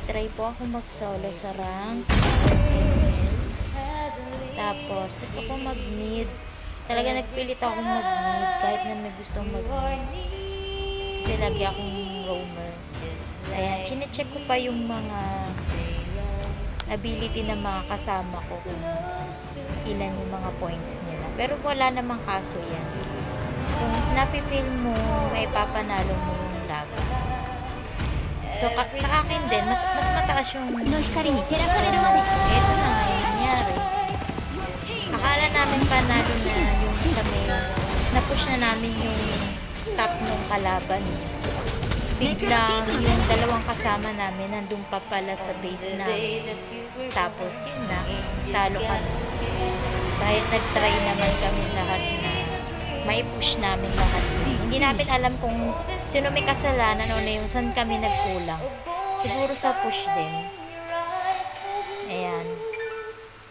nag-try po ako mag-solo sa rank. Tapos, gusto ko mag-mid. Talaga nagpilit ako mag-mid kahit na may gustong mag-mid. Kasi lagi akong roamer. Ayan, chinecheck ko pa yung mga ability ng mga kasama ko kung ilan yung mga points nila. Pero wala namang kaso yan. Kung napipil mo, may papanalo mo yung laban. So, sa akin din, mas mataas yung ito na nga yung nangyari. Akala namin panalo na yung kami, na-push na namin yung top nung kalaban. Biglang yung dalawang kasama namin nandun pa pala sa base namin. Tapos yun na, talo kami. Dahil nag-try naman kami lahat na mai-push namin lahat. Hindi namin alam kung sino may kasalanan o na yung saan kami nagkulang. Siguro sa push din. Ayan.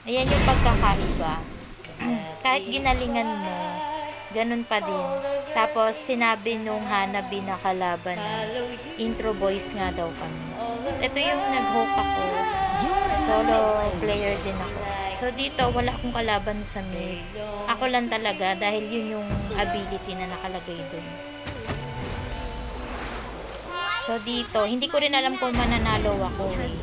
Ayan yung pagkakaiba. Kahit ginalingan mo, ganun pa din. Tapos, sinabi nung Hanabi na kalaban na intro boys nga daw kami. So, ito yung nag-hope ako. Solo player din ako. So, dito, wala akong kalaban sa mid. Ako lang talaga dahil yun yung ability na nakalagay dun. So, dito, hindi ko rin alam kung mananalo ako eh.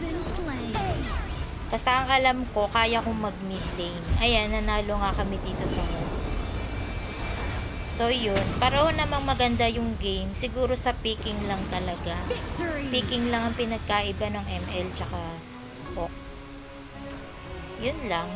Basta ang alam ko, kaya kong mag-mid lane. Ayan, nanalo nga kami dito sa mid. So, yun. Pareho namang maganda yung game. Siguro sa picking lang talaga. Picking lang ang pinagkaiba ng ML tsaka Hawk. Yun lang.